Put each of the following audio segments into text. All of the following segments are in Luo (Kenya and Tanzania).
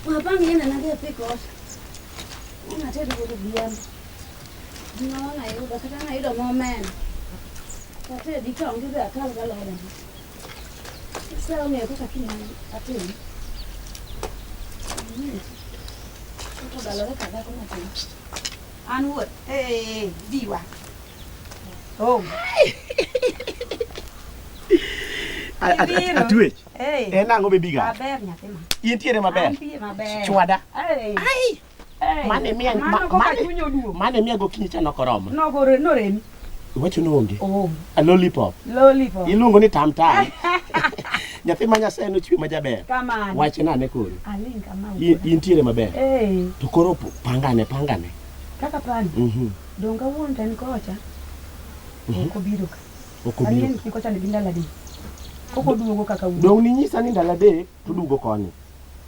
Apa ngene na dia pikos. Una tena go biam. No na yo ba kata na yo moment. Kata di tong di ba kal ga lo da. Sa me ko kakina atu. Ko da lo ka da ko na tu. An wood. Diwa. Oh. Adek. Nango baby ga. Maber nyathi ma. Intiere maber. Chwada. Ai. Mane mia go kinyi cha nokoromo. No rem. Wacho nonge. Oh. A lollipop. Iluongo ni tam. Nyathi ma Nyasaye no chwe majaber. Kamano. Wache nane koro. Aling kamano. Intiere maber. To koro pangane. Kaka pan. Donga wuon ten kocha. Oko biro ka. Alien kocha ni bindala di. Oko duogo kaka wuon. Dong ni nyisa ni ndala de to duogo koni.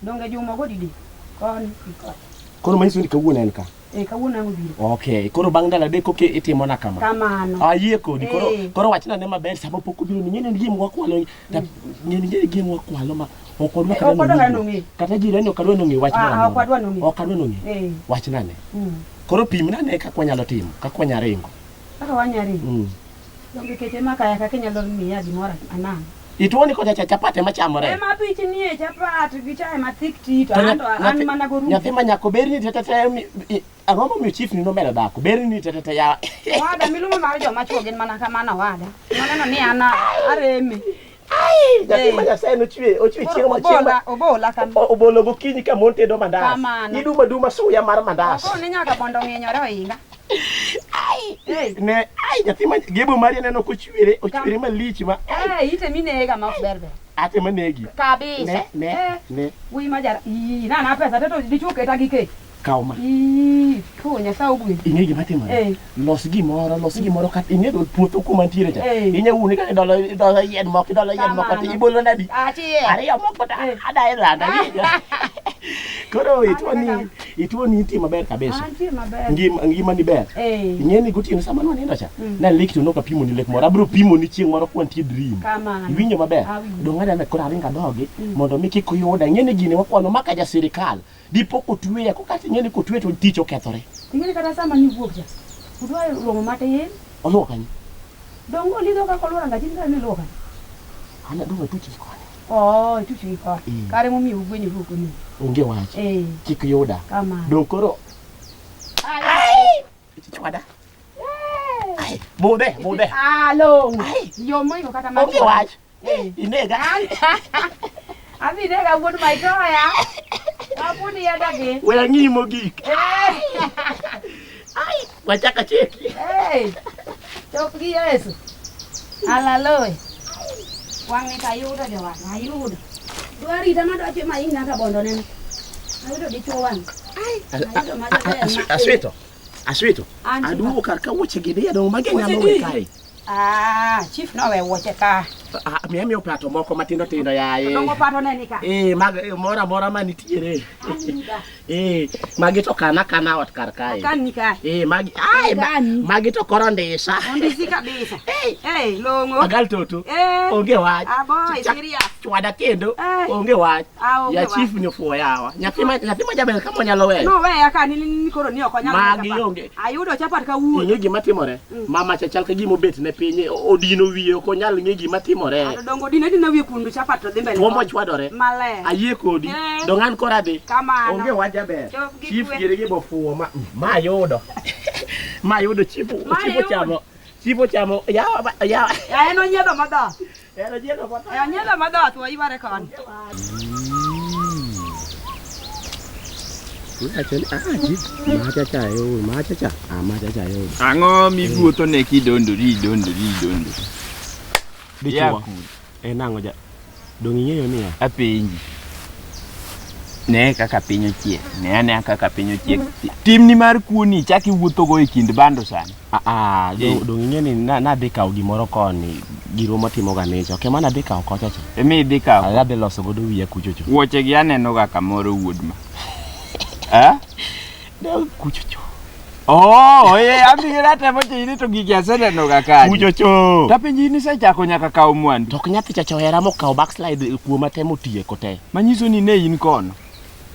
Donga juma go didi. Koni kocha. Koro manyiso ni kawuono en ka. Kawuono ango biro. Okay, koro bang ndala de koke itimo na kama. Kamano. Ayie kodi koro wachna ne maber sababu pok obiro ni ngene gim wakwalo. Ngene gim wakwalo ma okodwa kata jirani okadwa nongi wach mara. Okadwa nongi. Wachna ne. Koro pimna ne ka kwanyalo timo, ka kwanyaringo. Kaka wanyari. Donge keche makaya kaka nyalo miya gimora anang. Ituoni kocha chapate machamore. Ma bich nie chapate gi chai mathik tito ando an mana goru. Nyathi ma nyako berni tetete aromo mi chief ni no mera dako berni tetete ya. Wada milumo mar joma chuo gin mana kamana wada. Maneno ni ana areme. Ai, nyathi ma Nyasaye no chwe, ochwe chieng' machieng'. Obola kam. Obolo gokinyi ka mon tedo mandas. Iduma suya mar mandas. Ko ni nyaka bondo ng'enyore oinga. Ai, nyathi ma gebo mari neno ko chwere malich ma. Ite minega ma berbe. Ate manegi. Kabisa. Ne. Wi majara. Na pesa teto dichuke tagike. Kauma. Ko Nyasaye ogwe. Ingegi matimo. Los gimoro kat ingego puotho kuma ntiere cha. Inya uni ka dolo yen moko ibolo nadi. Ari ya moko ta ada iranda. Koro ituoni inti maber kabisa. Ngima ni ber. Ingeni gutino sama no nindo cha. Na leki to noka pimo ni lek moro abro pimo ni chieng' moro kwantie dream. Iwinjo maber. Dongada na kora ringa dogi mondo miki kuyuda ingeni gine wakwano maka ja sirikal. Dipo kotwe ko kati ngeni kotwe to tich okethore. Ingeni kata sama ni wuok cha. Udwa romo mate yen. Olokani. Dongo lido ka kolora ngajin ka ni loka. Ana dongo tuchi ko. Tuchi ko. Kare mo mi ugwenyi ruko ni. Onge wach. Kik yuda. Kama. Dokoro. Ai. Chwada. Ai, bode. Alo. Yo mo ko kata ma. Onge wach. Inega. Abi nega wuon mai toya. Apuni ya dage. Weya ngimo gik. Ai, wachaka cheki. Chop gi Yesu. Hallelujah. Wangi kayuda dewa, ayuda. Duari dama do ache mai ngaka bondo nene. Ayudo dichuwan. Asweto. Adu karka woche gidi ya do magenya no kai. Chief no we woche ka. Miami opato moko matindo yae. Dongo pato neni ka. Mora manitiere. Magi to kana ot kar kae. Kan ka. Magi to korondisa. Ondisi kabisa. Longo. Agal toto. Onge wach. Aboy serious. Chwada kendo. Onge wach. Ya chief ni fuo yawa. Nyathi ma jaber kama nyalo we. No we aka ni koro ni okonyalo. Magi onge. Ayudo chapat ka wuo. Inge gima timore. Mama chachal ka gimo bet ne pinye odino wiye okonyal nge gima timore. Dongo dina wiye kundu chapat to dhi mbele. Tuomo chwadore. Male. Ayie kodi. Dongan kora dhi. Kamano. Onge waja ber. Chief girege bofuo ma yudo. Ma yudo chipo chamo. Chipo chamo. Ya eno nyedo madho. Nyedo madho to ibare kon. Machacha. Ango mibuto ne kidondo. Dichuo. Nango ja. Dong ing'eyo niya. Apenji. Ne kaka pinyo chiek. Ne kaka pinyo chiek. Timni mar kuoni chaki wuotho go e kind bando sani. Dong ing'e ni nadhi kawo gimoro koni giro matimo ga necha. Okay, mana dhi kawo kocha cha. Emi dhi kawo. Adhi loso godo wiya kuchocho. Wuoche gi aneno ga kamoro wuodma. Kuchocho. Abiro temo tini to gigi aseneno ga kanyo. Kuchocho. Tapenji ni sechako nyaka kawo mwandu. Tok nyathi chacho hera mokawo backslide kuoma temo tieko te. Manyiso ni ne in kono.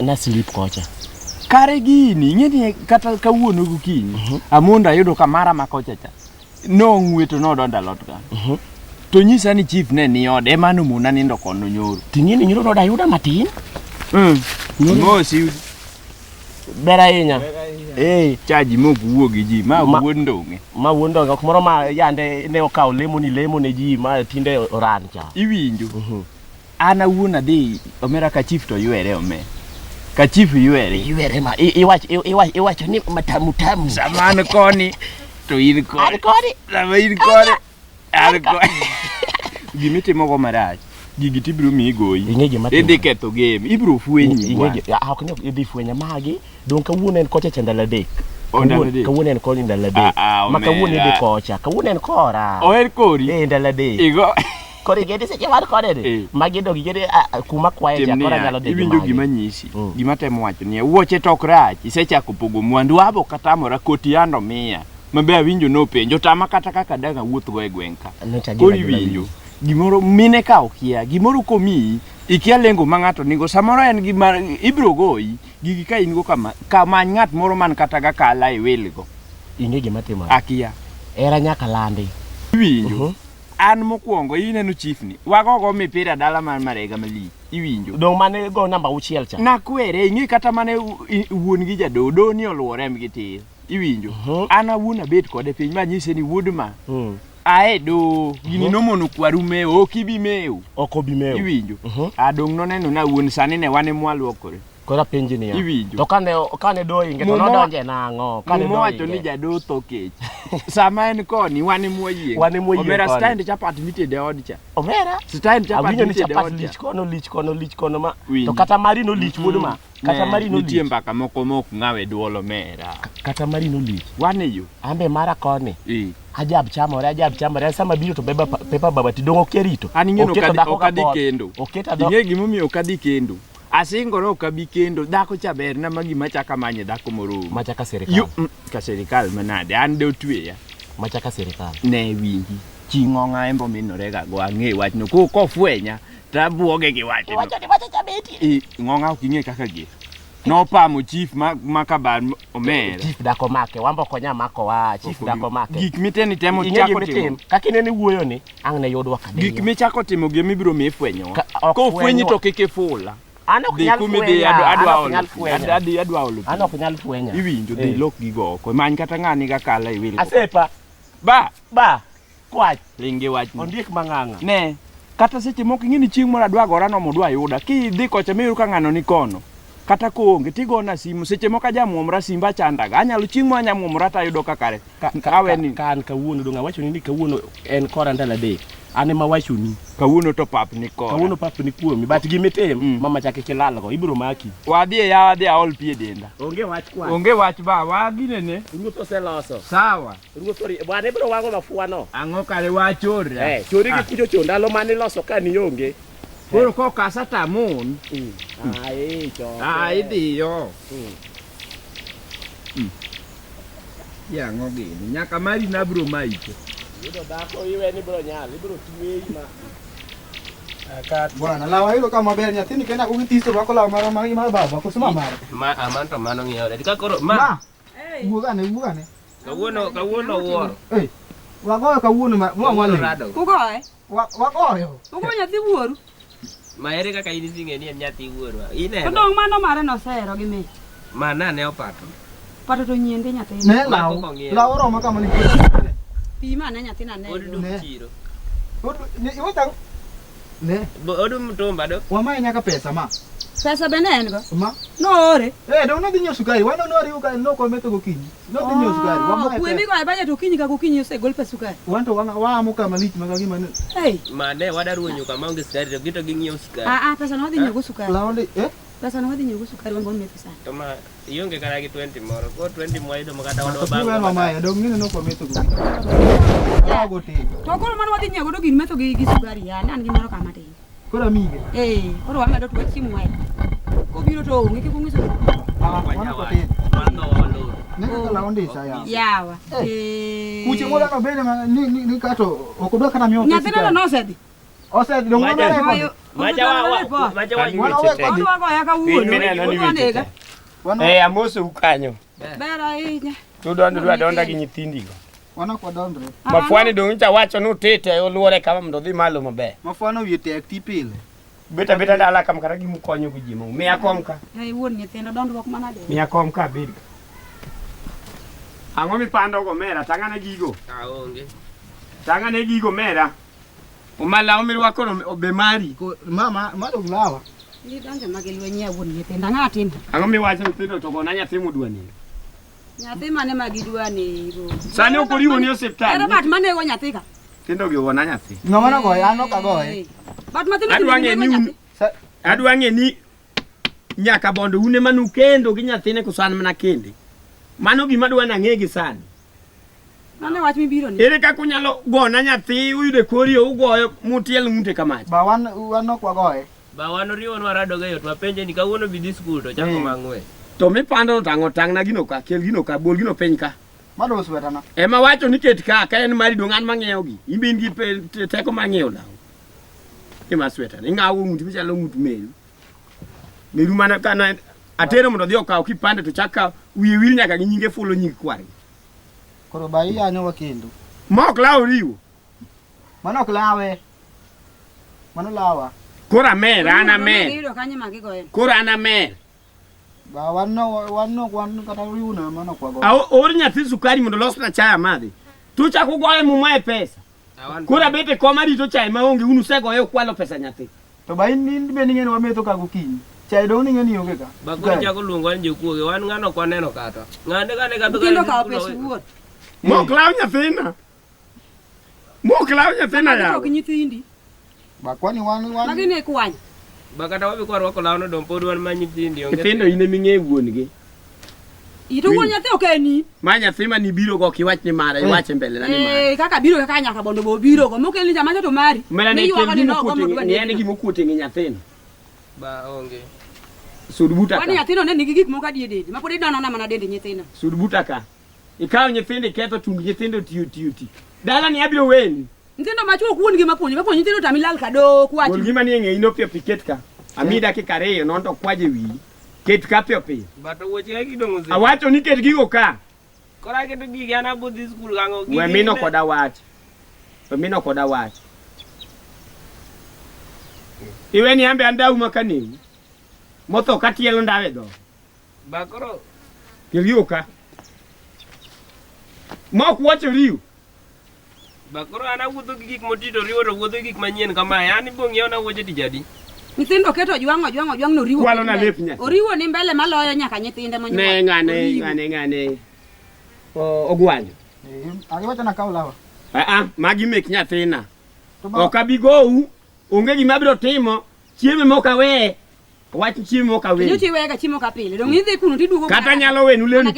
Na slip kocha. Kare gini ng'eni kata kawuono gokinyi. Amonda yudo kamara makocha cha. No ng'weto no donda lot ka. To nyisa ni chief ne ni ode ema no muna nindo kono nyoro. Ting'eni nyoro no yuda matin. Mosi Bera inya. Chaji mok wuogi ji ma wuon ndonge. Ma wuon ndonge ok moro ma yande ne okaw lemo ne ji ma tinde oran cha. Iwinjo. Ana wuon adhi omera ka chief to ywere ome. Ka chief ywere ma iwacho ni matamu tamu. Samana koni to in koni. Sama in koni. An koni. Gimitimo go marach. Gigi tibiro mi goyi. Idhi ketho game. Ibiro fwenyi. Ok ne idhi fwenya magi. Don kawuono en kocha chandala Adek. Kawuono en koni ndala Adek. Ma kawuono idhi kocha. Kawuono en kora. Oher kori. Ndala Adek. Igo. Kori gede seche mar kode. Magi dogi gede kuma kwae ja kora nyalo dhi. Iwinjo gima nyisi. Gima temo wacho ni wuoche tok rach. Isechako pogo mwandu abo katamora koti ando miya. Mabe awinjo no penjo tama kata kaka daga wuoth go e gwenka. Kori winjo. Gimoro mine ka okia. Gimoro komi ikia lengo mangato nigo samoro en gima ibro goyi. Gigi ka in go kama ngat moro man kata ga kala e welgo. Inge gima timo. Akia. Era nyaka landi. Iwinjo. An mokwongo ineno chief ni. Wagogo mipira dala man marega mali. Iwinjo. Dong mane go namba uchiel cha. Nakwere ingi kata mane wuon gi jadodo ni oluore mgi tir. Iwinjo. An awuon abet kode piny ma nyise ni wuod ma. Ae do gini nomono kwarume okibi meu. Okobi meu. Iwinjo. Adong no neno na wuon sani ne wane mwaluokore. Kora penji ni ya. Iwinjo. To kane do inge to nodonje nango. Kane do wacho ni jado to kech. Sama en koni wane mwoyie. Omera stand chapat mitede odcha. Omera stand chapat mitede odcha. Lich kono ma. To kata mari no lich wuod ma. Kata mari no nitie mbaka moko mok ngawe duolo mera. Kata mari no lich. Wane yo. Ambe mara koni. Ajab chamore sama biro to beba pepa baba tidongo kerito. Aningeno okadi kendo. Inge gimomi okadi kendo. Asingoro okabi kendo dako chaber na magi machaka manye dako moro. Machaka serikal. Ka serikal manade an de otweya. Machaka serikal. Ne winji. Chingonga embo minorega go ange wach no ko fwenya tabuoge gi wach. Wacho ni wacha chabeti. Ngonga ukinge kaka gi. No pamo chief makabar omera. Chief dako make wambo konya mako wa chief dako make. Gik miteni temo chako timo. Kakine ni wuoyo ni ang ne yodwa kadenya. Gik michako timo gi mibiro mi fwenyo. Ko fwenyi to keke fula. Ano kunyal fwenya. Adwa olo. Ano kunyal fwenya. Iwinjo dhi lok gigo ko many kata ngani ga kala e wil. Asepa. Ba. Kwach. Linge wach. Ondiek manganga. Ne. Kata seche moko ngini chieng moro adwa gora no modwa yuda. Ki dhi kocha miru ka ngano ni kono. Kata koonge tigona simu seche moko jamuomra simba chandaga. Anyalo chieng mo anyamuomra ta yudo ka kare. Kaweni kan kawuono donga wacho ni kawuono en kora ndala Adek. Ane ma wacho ni kawuono to pap ni kora. Kawuono pap ni kuomi but gimetem mama chake kilal go ibiro maki. Wadhi ya wadhi aol pie denda. Onge wach kwa. Onge wach ba wagine ne. Ruoth oseloso. Sawa. Ruoth ori bwana ibiro wango mafua no. Ang'o kare wachora. Chori gi kujo cho ndalo mane loso ka ni onge. Koro ko kasa tamon. Idhi yo. Ya ng'ogini nyaka mari na bro maiko. Yudo dako iwe ni bro nyal ibiro tuwei ma. Bwana lawa hilo kama ber nyathini kenda kugitiso rwako lawa mar baba kusema mara. Amanto mano ng'iyo. Dika koro ma. Wuogane. Kawuono wuoro. Wagoyo kawuono ma mwale. Ugoye? Wagoyo. Ugo nyathi wuoru? Maere kaka ini singe ni nyathi wuoro. Ine. Odong mano mare no sero gi me. Mana ne opato. Pato to nyiende nyathi. Ne lawo roma kama ni. Pi mane nyathi na ne. Odu chiro. Iwota ne. Odu mtomba do. Wamaye nyaka pesa ma. Pesa bene en go? Ma. No ore. Dong no dinyo sukari. Wano no riu ka no ko meto gokinyi. No dinyo sukari. Wamaye. Kuwe mi go abaje to kinyi ka gokinyi ose gol pesa sukari. Wanto wa amuka malich magagi mane. Mane wadaruonyo kama onge sukari to gito ging'iew sukari. Pesa no dinyo go sukari. Laonde Pesa no dinyo go sukari wambo me pesa. To ma ionge kana gi 20 moro. Ko 20 moido makata wado bango. Kuwe mamaye dong ngine no ko meto gokinyi. Ya gote. To koro mano wadhi nyego do gin meto gi sukari ya nan gi moro kama tin. Kora mige. Koro wamedo to chiemo wae. Ko biro to onge ke kungiso. Wana ko tin. Mano. Ne ka laonde sa ya. Yawa. Kuche mola ka bene ni kato okudwa kana myo. Nyathina no sedi. Osedi dong Macha wa. Wana we kodi. Wana ya kawuono. Amose ukanyo. Bera inya. Tu donda gi nyithindi go. Wana kwa dondre. Mafwani dong cha wacho nu tete oluore kama mndo dhi malo maber. Mafwano wiete akti pile. Beta dala kam kata gi mukonyo gi jimo. Miya kom ka. Ai wuon nyithindo dondruok manade. Miya kom ka bid. Ang'o mipando go mera tang'ane gigo. Aonge. Tang'ane gigo mera. Omala omirwako obe mari. Mama, mado glawa. Ni donjo magelwenye ya wuon nyithindo ng'atim. Ang'o miwacho nyithindo to gona nyathi mudwani. Nyathi mane magidwani go. Sani okoriwo ni osiptal. Era bat mane go nyathi ka. Tindo gi wona nyathi. Ng'ama na goye, an ok agoye. Bat matin adwange ni nyaka bondo une manu kendo gi nyathine kusan mana kende. Mano gima dwa nang'e gi sani. Mane wach mibiro ni. Ere kaka unyalo gona nyathi uyude kori ugoyo mutiel ng'ute kamach. Ba wan ok wagoye. Ba wan oriwo nwarado ga yot wapenje ni kawuono bidhi skul to chako mang'we. To mipando tang'o tang'na gino ka kel gino ka bol gino peny ka. Mado sweta na. Ema wacho ni ket ka en mari dongan mang'iewo gi. Imbin gi teko mang'iewo lawo. Ema sweta. Ing'awo ng'ut michalo ng'ut melu. Meru mana kana atero mondo dhi okaw kipande to chaka wiye wil nyaka gi nyinge fulo nying kwari. Koro ba iya nyo wakendo. Mok lawo riwo. Mano ok lawe. Mano lawa. Kora mer ana mer. Ngiro kanye magigoye. Kora ana mer. Ba wan kata riuna mano kwa goye. Or nyathi sukari mondo los na chaya madhi. Tu chako goye mumae pesa. Kora bete koma rito chai maonge unu segoyo kwalo pesa nyathi. To ba in be ning'eni wametho ka gokinyi. Chai dong ning'eni onge ka. Ba ko chako luongo an jokuoge wan ng'ano kwaneno kata. Ng'ane kane kadho Kendo ka pesa wuot. Mok law nyathina. Mok law nyathina ya. Tok nyithindi. Ba kwani wan Magine kwany. Ba kata wabi kwa rwako lawno dong pod wan manyithindi onge. Nyithindo ine ming'e wuon gi. Ito wuon nyathi okeni. Ma nyathi ma ni biro go kiwach ni mara iwache mbele na ni mara. Kaka biro kaka nyaka bondo bo biro go mokel ni jamacho to mari. Mela ne kendi mokuti ni ene gimo kuti ngi nyathino. Ba onge. Sudbuta Wani ka. nyathino ne nigi gik moko adiede. Ma pod idono na mana dende nyithino. Sudbuta ka. Ikaw nyithinde ketho tung nyithindo tiyo. Dala ni abiro weni. Nyithindo machuo kuon gi mapuonjo nyithindo tamilal kado kwachi. Gol gima ni ng'e ino pio piket ka. Amida kikareyo nondo kwaje wi. Ket ka pio pio. Ba to woche ga gidong uzi. Awacho ni ket gigo ka. Kora keto gigi an abudhi skul gang'o gigi. We mino koda wach. We mino koda wach. Iwe ni ambe andau makani. Motho katielo ndawe do. Ba koro. Kiriyo ka. Mok wacho riyo. Ba koro an awuotho gi gik motito riwo to wuotho gik manyien kamae. An ibong' ng'iewo na wuoche tijadi. Nyithindo keto jwang' no riwo. Kwalo na lep nyathi. Oriwo ni mbele maloyo nyaka nyithinde monyuol. Ne ng'ane. Ogwanyo. Agi wacho na kaw lawa. Magi mek nyathina. Ok abigou. Onge gima biro timo. Chiemo moka we. Wach chiemo moka we. Nyochi wega chiemo ka pile. Dong idhi kuno tiduogo. Kata nyalo wenu lenu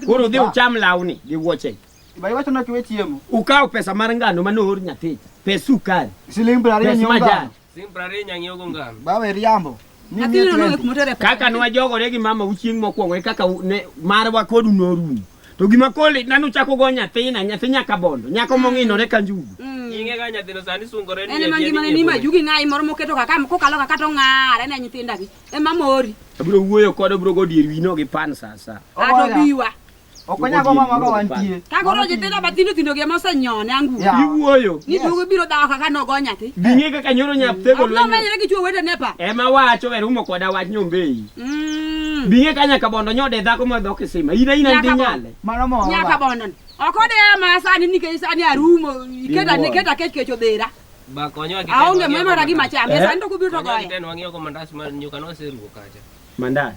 koro dhi ucham lawni gi wuoche. Ba iwacho na kiwe chiemo. Ukaw pesa mar ngano manor nyathi. Pes sukari. Siling 20 nyonga. Sim 20 nyang'iewo go ngano. Ba we riambo. Nyithino no kumotere. Kaka nwa jogore gi mama uchieng mokwongo kaka ne marwa kodu norumo. To gima kole nanu chako go nyathina nyathi nyaka bondo. Nyako mong'inore ka njugu. Inge ga nyathino sani sungore ni. Ene mangi mane ni majugi ngai moro moketo kaka kokalo kaka to ng'are ne nyithinda gi. Ema mori. Abiro wuoyo kod biro go dier wino gi pan sasa. Ato biwa. Okonya go mama go wantie. Ka goro nyithindo bathindo gi mosenyone angu. Iwuoyo. Ni duogo biro dawa kaka nogo nyathi. Binge kaka nyoro nyathego lwenyo. No manyere gi chuo wete nepa. Ema wacho werumo koda wach nyombei. Binge kanya ka bondo nyode dhako ma dhok sima. Ina ndi nyale. Mano mo. Nyaka bondo. Okode ma sani nikech sani arumo. Iketa kech odera. Ba konyo akite. Aonge mema ragi machame sani to kubiro to goye. Ten wang'iewo ko mandas ma nyuka no seruo kacha. Mandas.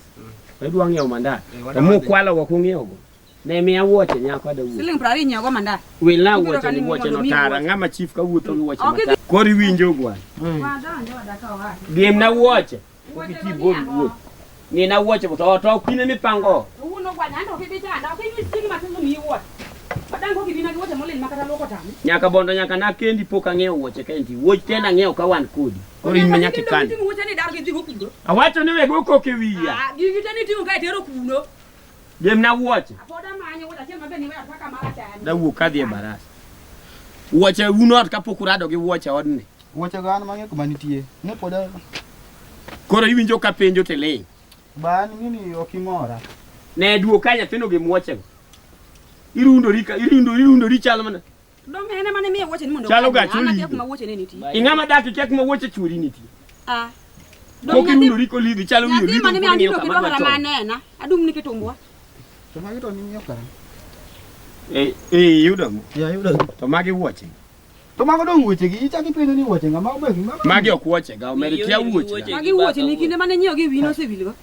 Edwa ng'iewo mandas. To mu kwalo go kung'iewo go. Ne miya wuoche nyako da wuoche. Siling 20 nyiewo mandas. Wil na wuoche ni wuoche no tara ng'ama chief ka wuotho gi wuoche mata. Kori winjo gwa. Diem na wuoche. Okiti bol wuoche. Ni na wuoche to kine mipango. Uno gwa nyando kibichanda. Okini singi matumu ni wuoche. Padango kibina gi wuoche molil makata loko tami. Nyaka bondo nyaka na kendi pok ang'iewo wuoche kenti. Wuoche tena ng'iewo ka wan kodi. Koro in nyaka kan. Awacho ni wego koke wiya. Gigi tani tingo ka tero kuno. Diem na wuoche. Apoda manye wuoche achiel mabe ni weya kaka mara chani. Da wuok kadhi e baras. Wuoche unot kapok urado gi wuoche odni. Wuoche gan mang'e kuma nitie. Ne poda. Koro iwinjo ka penjo tele. Ban ngini okimora. Ne duo ka nyathino gi muoche. Irundori chalo mana. Dong ene mane miye wuoche ni mondo. Chalo ga chuli. Ana kuma wuoche ne nitie. Ing'ama dak kia kuma wuoche churi nitie. Ah. Dong irundori ko lidhi chalo wiyo lidhi. Mane mi andiko kidogo na manena. Adum ni kitumbwa. To magi to ni miyo kara. Yudo mo. Ya yudo. To magi wuoche. To mago dong wuoche gi ichaki penjo ni wuoche ng'ama obeki magi ok wuoche ga omeri kia wuoche. Magi wuoche ni kinde mane nyiewo gi wino osewilgo.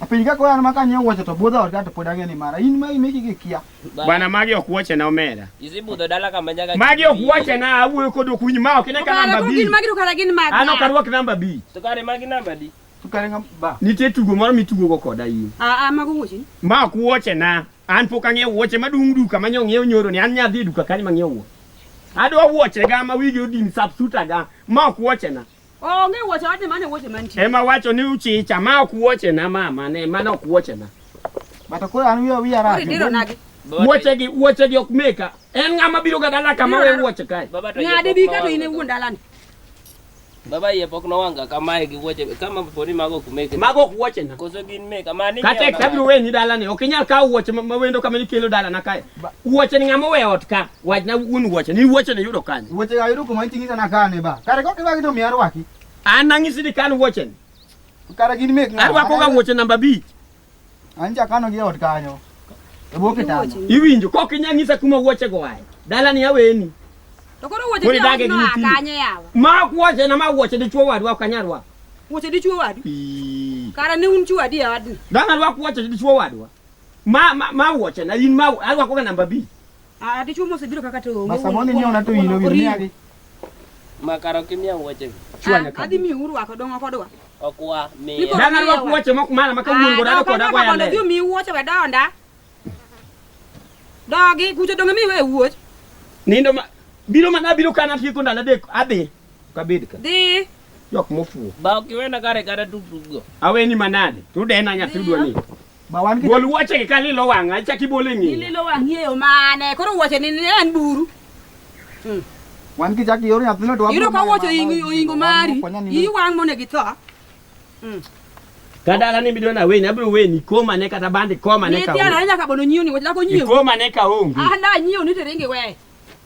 Apiny ka koyan maka nyiewo wuoche to budho ot to pod ang'e ni mara. In ma imeki gi kia. Bwana magi ok wuoche na omera. Isibudho dala kama nyaga. Magi ok wuoche na awuoyo kod okuny ma ok ne ka namba B. Magi to kara gin mag. Ano karwak namba B. To kare magi namba di. To kare ng'am ba. Nitie tugo moro mitugo go koda in. Mago wuoche ni. Ma ok wuoche na. An pok ang'iewo wuoche madung duka manyo ng'iewo nyoro ni an nyadhi duka kanyo mang'iewo wuoche. Adwa wuoche ga ma wigi odin subsuta ga ma ok wuoche na. Nge wuoche wadde mane wuoche mantie. Ema wacho ni uchicha ma ok wuoche na mama ne mana ok wuoche na. Bata ko an wiya rach. Diro nagi. Wuoche gi ok meka. En ng'ama biro ga dala kama we wuoche kae. Ng'ade bi ka to ine wuon dalani. Baba ye pok nowanga kamae gi wuoche kama poni mago kumeke. Mago ok wuoche na. Koso gin meka mani. Kata kabiro we ni dala ni ok nyal kawo wuoche ma wendo kama ni kelo dala na kae. Wuoche ni ng'ama we ot ka. Wach na wuon wuoche ni wuoche ni yudo kanyo. Wuoche ga yudo kuma iting'isa na kane ba. Kare ko kiwagi to miya rwaki. An nang'isi ni kan wuoche ni. Kare gin mek ng'ama. Arwako ga wuoche namba B. Anja kano gi ot kanyo. Ebo kitamo. Iwinjo kok inyang'isa kuma wuoche go ae. Dala ni aweni. To koro wuoche ni dage no akanye yawa. Ma wuoche na ma wuoche dichuo wadwa ok anyarwa. Wuoche dichuo wadu. Kara ne un chuo adi wadni. Danga rwa wuoche dichuo wadwa. Ma wuoche na in ma arwako ga namba B. Dichuo mose biro kaka to. Basa moni nyiewo na to ino wini agi. Makaro kimia wuoche. Chwane ka. Adi mi urwako dongo kodwa. Okwa mi. Danga rwa wuoche mok mala maka wuon go dala koda kwa yale. Dio mi wuoche we donda. Dogi kucho dongo mi we wuoche. Nindo ma biro mana biro kana tiko ndala dek adhi kabed ka. Di. Yok mofu. Ba okiwena kare kare tutugo. Aweni manade. Tu dena nyathi dwani. Ba wan Bol wuoche ka lilo wanga chaki bole ngi. Lilo wang'ieyo mane koro wuoche ni en buru. Wan ki chaki yor nyathino to. Yudo ka wuoche ingo mari. Iwang mone gi tho. Kadala ni bidona weni abiro weni koma ne kata bandi koma ne ka. Ni tiana nyaka bono nyiewo ni wachako nyiewo. Koma ne ka onge. Da nyiewo ni teringe we.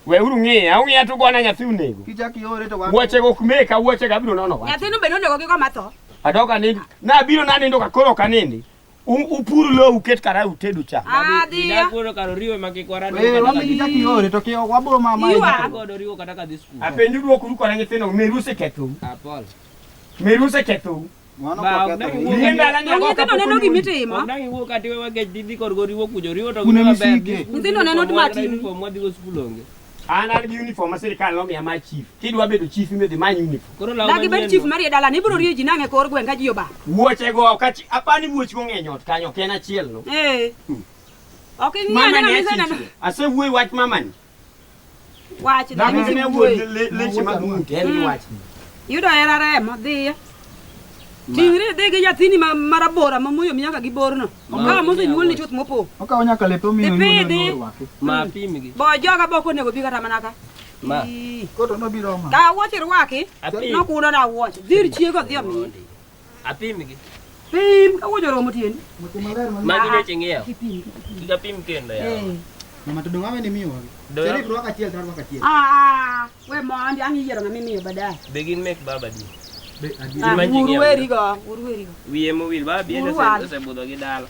We uru ng'e to gona nyathi unego. Ki chaki yor to wan. Wuoche go kumeka wuoche ga biro nono. Nyathino be nondego gi koma tho. Adoka ni na biro na nindo ka koro kanindi. Upuru lo uket kara utedu cha. Dina koro karo riwe makikwara. Wami ki chaki yor to ki wabro mama. Godo riwo kata ka disku. Apenju duo kuru kora nyithino meruse ketho. Apol. Meruse ketho. Ba Ninda la nyago ka neno gimitimo. Ondangi wuo kati we wage didi kor go riwo kujo riwo to Kuna maber. misige. Nyithindo neno matimo. Uniform mwadhi go skul onge. An gi uniform sirikal no miya ma chief. Kidwa bedo chief imedhi manyi uniform. Koro lawo. Dagi bet chief mari dala ni biro rie ji nange kor gwen ka ji oba. Wuoche go kachi apani wuoch go ng'eny ot kanyo ken achiel no. Ok Mama ng'ane ne na misena. chief. Ase wuoi wach mama ni. Wach na Dagi misi ne wuoi. leche mag mute en wach. Yudo era remo dhiya. Tingre dege nyathini marabora mamoyo minyaka gi borno. Ka mose nyuol ni chuth mopo. Oka onyaka lepe omiyo Dipidi. nyuol rwaki. Ma pimgi. Bo joga boko onego bi kata manaka. Ma. Koto no biro ma. Ka wuoche rwaki. Apim. Nokuno na wuoche. Dhir chiego dhi omi. Apimgi. Pim ka wuoche romo tieni. Magi ne ching'iewo. Kipim. Kika pim kendo ya. Mama to dongawe ni miyo. Doyo. Seri rwaka chiel tar rwaka chiel. We mondi ang yiero ng'ama imiyo baadaye. Begin make baba di. Uruweri go. Wiye mo wil ba bien Uruwal. osebudho gi dala.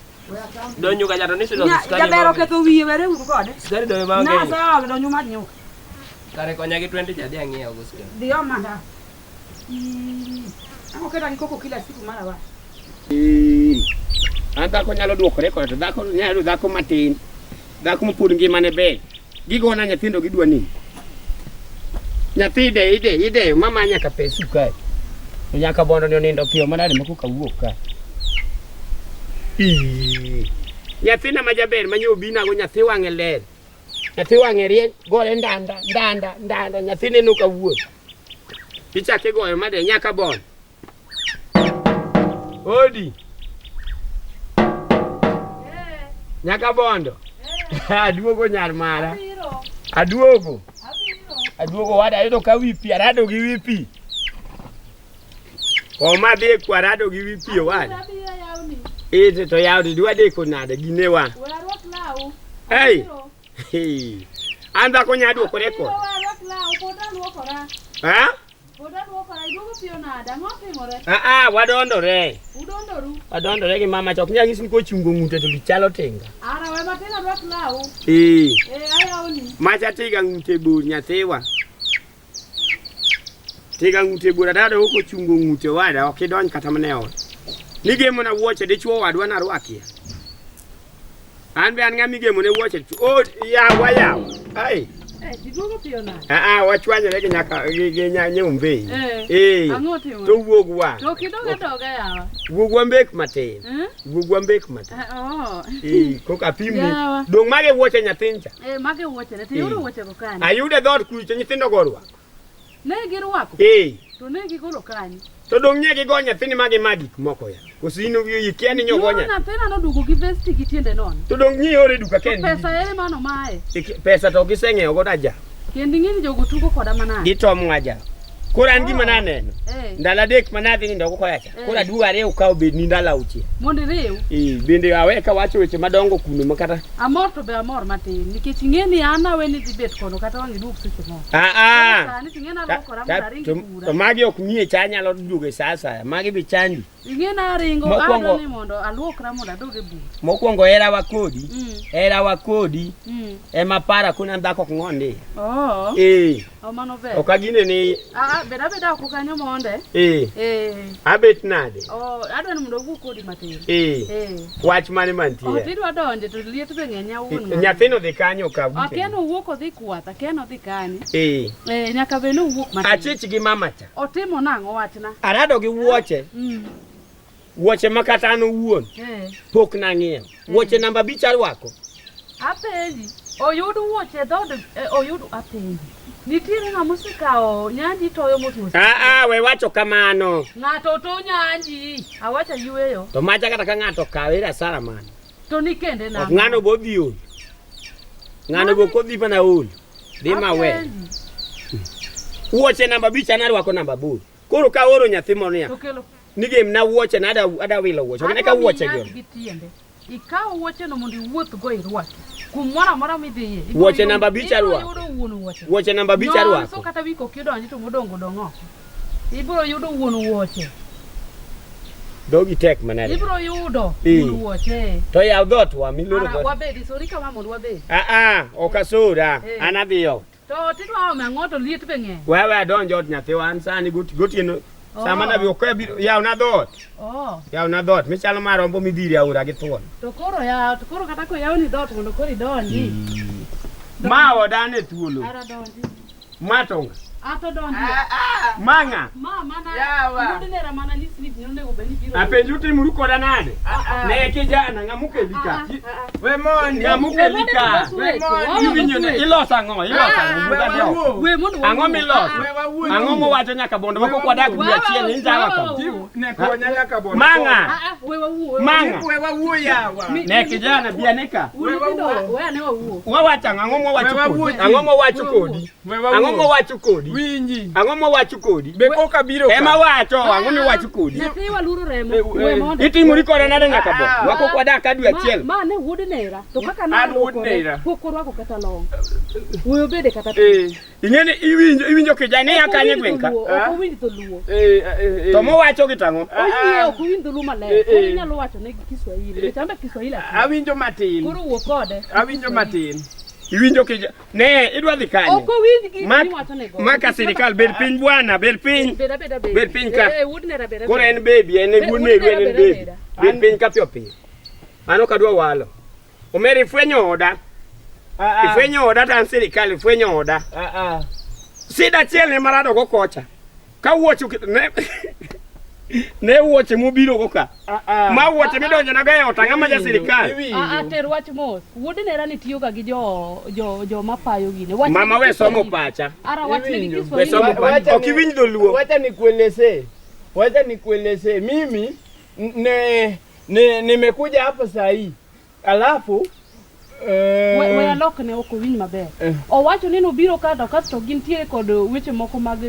Donyo ka jato ni silo skari. Jabero ketho wiye were uru kode. Skari doyo ba Na ng'eny. sa olo donyo mar nyuka. Kare konya gi 20 jadi ang'iewo go skari. Dio manda. Ako keda gi koko kila siku mara wa. An dhako nyalo duokore kode to dhako nyalo dhako matin. Dhako mopod ngimane ber. Gigona nyithindo gidwa ni. Nyathi ide mama nyaka pesu kae. Nyaka bondo ni onindo piyo manade mako kawuok ka. Nyathina majaber manyo bina go nyathi wang'e ler. Nyathi wang'e rieny gore ndanda nyathi neno kawuok. Ichake goyo made nyaka bon. Odi. Nyaka bondo. Aduogo nyar mara. Aduogo. Aduogo wada ayudo ka wipi arado gi wipi. Oma be kwarado gi wipi wada. To yawdi dwa deko nade ginewa. Hey. Hey. Anda ko nyadu ko rekod. Ha? Wadondore. Wadondore gi mama chok nyagi sin ko chungo ngute to bichalo tenga. Ara we matena rwak lau. Ayawni. Macha tiga ngute bur nyathiwa. Tiga ngute bur dado ko chungo ngute wada okidon kata mane ot. Nigemo na wuoche dichuo wadwa na rwakia. An be an ngami gemo ne wuoche. Oh yawa. Ai. Diduogo piona. Wachwanyore gi nyaka gi nyumbe. Ang'otimo. To wuogwa. To kidoga toga yawa. Wuogwa mbek matin. Wuogwa mbek matin. Koka pimni. Dong mage wuoche nyathincha. Mage wuoche ne tiyudo wuoche go kani. Ayude dhot kucho nyithindo gorwa. Ne girwako. To ne gigolo kani. To dong nyegi go nyathini mage magik moko ya. Kosino yikia ni nyogonya. Nathina no dugo gi vesti gi tiende non. To dong nyi ore duka kendi. Pesa ere mano mae. Pesa to giseng'eyo go daja. Kendi ng'eni jogo tugo koda manade. Gitom ngaja. Kora an gima naneno. Ndala dek manadhi ni ndogo koyacha. Kora duare ukaw bed ni ndala uche. Mondi riu. Bende aweka wacho weche madongo kuno makata. Amor to be amor matin. Nikech ing'eni ana weni dhi bet kono kata wangi duk seche moko. Sani ting'ena lokora mdaringi pura. To magi ok ng'ie cha nyalo duoge sasa. Magi bi chandi. Ing'ena ringo adwa ni mondo aluokra mondo adoge bur. Mokwongo era wakodi. Era wakodi. Ema para kuna ndako ng'onde. Mano ber. Okagine ni beda ko kanyo monde. Abet nade. Adwa ni mondo wuok kodi matin. Wach mane mantie. Tidwa donje to liet be ng'eny awuon. Nyathino dhi kanyo ka wuok. Akeno wuok odhi kwath, akeno dhi kani. Nyaka be no wuok matin. Achich gi mama cha. Otimo nang'o wachna? Arado gi wuoche. Wuoche makata an owuon. Pok nang'iewo. Wuoche namba bich arwako. Apenji. Oyud wuoche dhod oyud apenji. Nitiere ng'ama osekawo nyanji toyo motuo. We wacho kamano. Ng'ato to nyanji. Awacha yueyo. To macha kata ka ng'ato kawe ra sara man. To ni kende na. Ng'ano bo dhi ol. Ng'ano bo kodhi mana ol. Dhi mawe. Wuoche namba bicha na rwako namba bur. Koro ka oro nyathi mono ya. To kelo. Nige mna wuoche na ada wilo wuoche. Neka wuoche go. Ikawo wuoche no mondo iwuoth go irwaki. Kumora mora midhiye. Wuoche namba bicha rwako. Ibiro yudo wuon wuoche. Wuoche namba bicha rwako. So kata wiko kidonji to modongo dongo. Ibiro yudo wuon wuoche. Dogi tek manade. Ibiro yudo wuon wuoche. To yaw dhot wa miloro dhot. Wabedi sori kama mondo wabedi. Okasura. Anadhiyo. To tidwa ome ng'oto liet be ng'eny. Wewe adonjo ot nyathi wan sani gotieno. Sama na bi okwe yaw na dhot. Yaw na dhot michalo marombo midhiri aura gi thuon. To koro kata ko yaw ni dhot mondo kori donji. Ma odane thuolo. Ara donji. Matonga. Ato donji. Manga. Mana. Yawa. Ndine ra mana ni sleep ni ndego beni biro. Apenju timu koda nade. Ne kijana ngamuke dika. We mon ngamuke dika. We mon yinyo ne ilosa ngo. We mon ango milos. Ango mo wacho nyaka bondo bako kwadak buya chien ni ndala ka. Ne ko nyaka bondo. Manga. We wawu. Manga. We wawu yawa. Ne kijana bianeka. We wawu. We ane wawu. Wa wacha ango mo wacho kodi. Ango mo wacho kodi. Ango mo wacho kodi. Winji. Ango mo wacho kodi. Be ko kabiro ka. Ema wacho ango mi wacho kodi. Nyathi waluro remo. We mondo. Itimuri koda nade nyaka bo. Wako kwadak adu achiel. Ma ne wuod nera. To kaka na wuod nera. Pokorwako kata long. Wuyo bede kata. Ingene iwinjo kijana ya kanye gwenka. Owinjo to luo. To mo wacho gitango. Oyiyo ko winjo luo maler. Ko nyalo wacho ne Kiswahili. Chambe Kiswahili. Awinjo matin. Koro wuo kode. Awinjo matin. Iwinjo kijana. Ne idwa dhi kanye. Ok owinj gi wacho nego. Maka sirikal bed piny bwana, bed piny. Bed piny ka. Wuod nera beda. Koro en baby, en wuod neru en baby. Bed piny ka pio piny. Ano kadwa walo. Omeri fwenyo oda. Ifwenyo oda tan sirikal ifwenyo oda. Sida chiel ne marado go kocha. Ka wuocho ne wuoche mobiro go ka. Ma wuoche midonjo na ga otanga ma ja sirikal. Ter wach mos. Wuod nera ni tiyo ga gi jo mapayo gine. Mama we somo pacha. Ara wach ni Kiswahili. We somo pacha. Okiwinj dholuo. Wacha nikueleze. Mimi nimekuja hapa saa hii. Alafu We alok ne ok owinj maber. Owacho ni nobiro ka to kasto gintie kod weche moko mag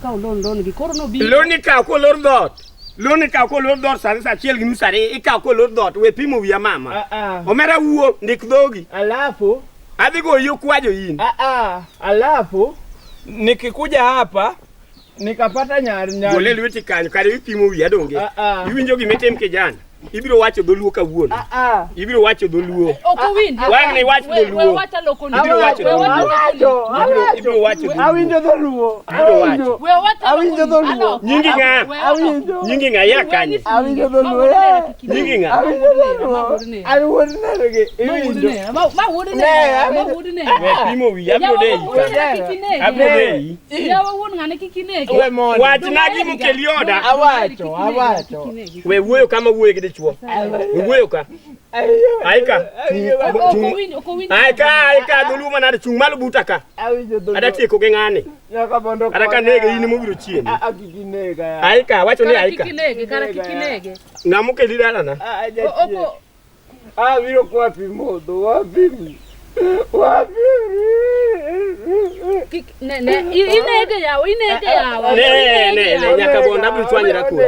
kawo lon gi koro nobiro. Loni kawo kolor dhot. Loni kawo kolor dhot sa achiel gi nus ariyo ikawo kolor dhot we pimo wiya mama. Omera wuo ndik dhogi. Alafu adhi goyo kwajo in. Alafu nikikuja hapa nikapata nyar gole lweti kanyo kare ipimo wiya donge. Iwinjo gimetem kijana. Ibiro wacho dholuo kawuono. Ibiro wacho dholuo. Ok owinj. Wang ni wach dholuo. We wacho loko ni. Ibiro wacho dholuo. Ibiro wacho dholuo. Awinjo dholuo. We wacho awinjo dholuo. Nyingi nga. Nyingi nga ya kanye. Awinjo dholuo. Nyingi nga. Awinjo dholuo. Awuod nege. Iwinjo. Ma wuod ne. We pimo wiya abiro dei. Abiro dei. Yawa wuon ngane kikinege. We mon. Wach nagi mokeli oda. Awacho. We wuoyo kama wuoyo gi dichuo. We wuoyo ka. Aika. Aika dholuo manade chung malo buta ka. Awinjo dholuo. Ada tieko gi ng'ane. Nyaka bondo. Ada ka nege in mobiro chieni. Kikinega. Aika wacho ni aika. Kara kikinege. Ng'amo keli dala na. Biro kwa pimodo wapi. Inege yawa. Ne nyaka bonda biro chwanyira ko.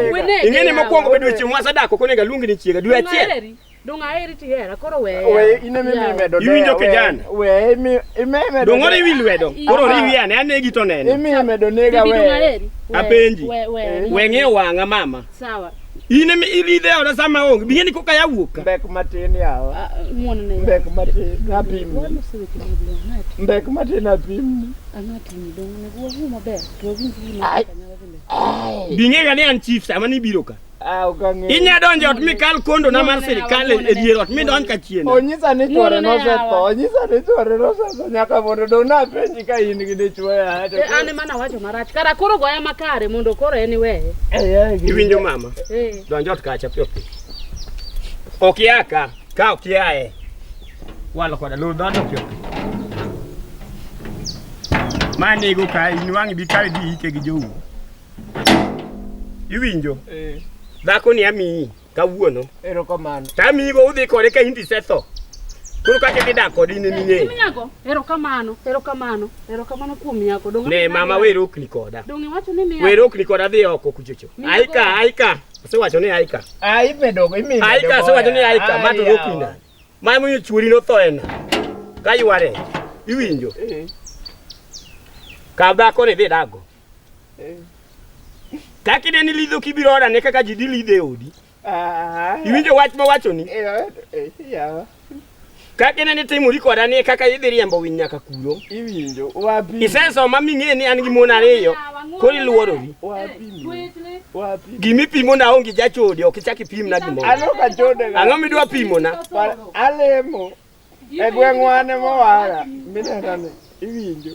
Ing'eni mokwongo bedo chiemo asadako konega luongi ni chiega dwe achiel. Donga eri tiera koro we. We ine mimi medo. Iwinjo kijana. We ime Dongore iwi lwedo. Koro riwi ane anegi to nene. Ime medo nega we. Apenji. We ng'e wang'a mama. Sawa. Ine ilidhe oda sama onge. Bingeni koka yawuok. Mbek matin yawa. Muone ne. Mbek matin apim. Mbek matin apim. Angati ni dong ne wo maber. To winji ni. Bing'e gani an chief sama ni biro ka. Ukange. Inya donje ot mikal kondo na mar sirikal e dier ot mi donj ka chien. Onyisa ni chwore no setho. Onyisa ni chwore no setho nyaka mondo dona penji ka in gi dichwo ya. Ane mana wacho marach. Kara koro goya makare mondo koro eni we. Iwinjo mama. Donjo ot kacha pio pi. Okiaka ka okiae. Walo koda lo donjo pio pi. Mani go ka inwangi bi kae di ike gi jowu. Iwinjo? Dhako ni ami kawuono. Erokamano. Tamigo udhi kode ka inti setho. Koro kake gidak kode in ming'e. Nyako, erokamano kuom nyako. Ne mama we rokni koda. Donge wacho ni miya. We rokni koda dhi oko kuchocho. Aika. Asewacho ni aika. Imedo. Aika asewacho ni aika. Mato rokni na. Ma munyo chuori no tho ena. Ka yware. Iwinjo? Ka dhako ne dhi dago. Kaki deni lidho kibiro oda ne kaka jidi lidhe odi. Iwinjo wach ma wacho ni? Kaki deni timuri koda ne kaka idhi riembo winy nyaka kuro. Iwinjo wapi? Isenso ma ming'e ni an gi mon ariyo. Kori luorori. Wapi? Gimi pimo na ongi jachode ok ichak ipim na gimoro. Ano ka chode ga. Ang'o midwa pimo na? Alemo. Gweng'wane mowara. Minenane. Iwinjo.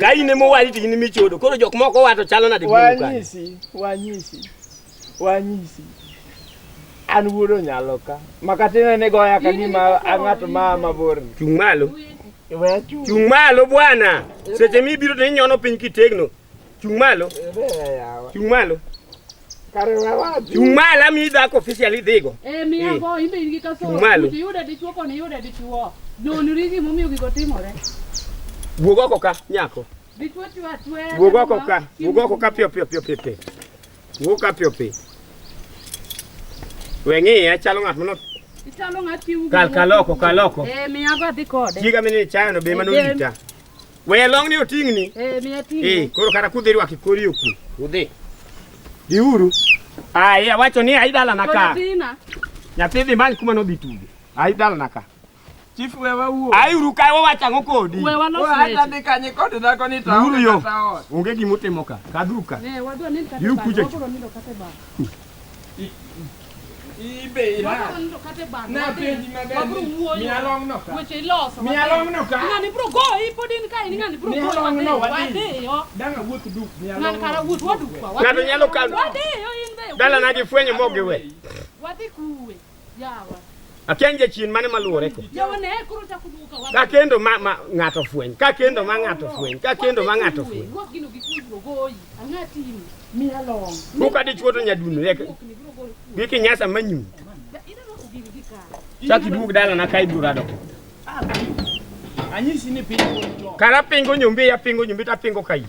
Ka ine mowari tigini michodo. Koro jok moko wato chalo na digwuoka. Wanyisi. An wuodo nyalo ka. Makatine ne goya ka gima ang'ato ma bor. Chung malo. Chung malo bwana. Seche mibiro to inyono piny kitegno. Chung malo. Chung malo. Kare wapi? Chung malo mi dhako officially dhigo. Miya go imbe in gi kaso. Yude dichuo koni yude dichuo. Donrigi momiyo gigo timore. Wuog oko ka nyako. Dichuo atwe. Wuog oko ka pio. Wuog ka pio. Weng'i chalo ng'at mono. Ichalo ng'ati ugo. Kaloko. Miya go adhi kode. Chiga mini chano be manolita. We long ni otingni. Miya tingni. Koro kara kudhi rwaki kori oku. Udhi. Diuru. Aya wacho ni aidala na ka. Nyathi dhi many kuma nodhi tuge. Aidala na ka. Chief wewa wuo. Ayuru ka wacha ngo kodi. Wewa no. Hata dikanye kodi dhako ni tawo. Uru yo. Onge gimotimo ka. Kadhuka. Ne wadwa ni kata. Yu kuja. Ibe ira. Na penji maber. Mialong no ka. Weche loso. Mialong no ka. Ngani bro go ipodin ka ini ngani bro go. Mialong no wadi yo. Danga wuoth duk mialong. Ngani kara wuoth wadu kwa. Ngado nyalo ka. Wadi yo inbe. Dala na gifwenyo moge we. Wadi kuwe. Yawa. Akenje chien mane maluore ko. Yawa ne kuro cha kuduka wadi. Ka kendo ma ng'ato fweny. Ka kendo ma ng'ato fweny. Wuok gino gikudro goyi. Ang'ati ni. Mialong. Buka dichuo to nyaduno rek. Giki nyasa manyu. Chaki duk dala na kai durado. Anyisi ni pingo. Kara pingo nyumbi ya pingo nyumbi ta pingo kai.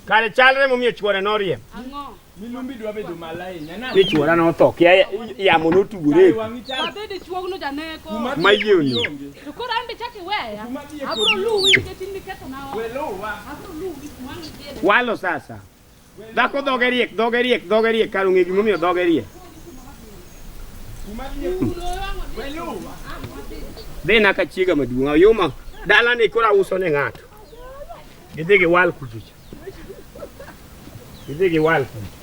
Kare chalre momiyo chuore norie. Ang'o? Milumbi dwa bedo malai nyana. Ni chuora no tho kia ya mono tugure. Adede chuogno janeko. Mayuni. To koro ambe chaki weya. Abro luwi ketindi keto na. Welowa. Abro luwi mwangi dede. Walo sasa. Dako dogeriek karungi gimomiyo dogeriek. Welowa. Dena ka chiega maduong' ayuma dala ni kora uso ne ng'ato. Gidhi giwal kuchicha. Gidhi giwal kuchicha.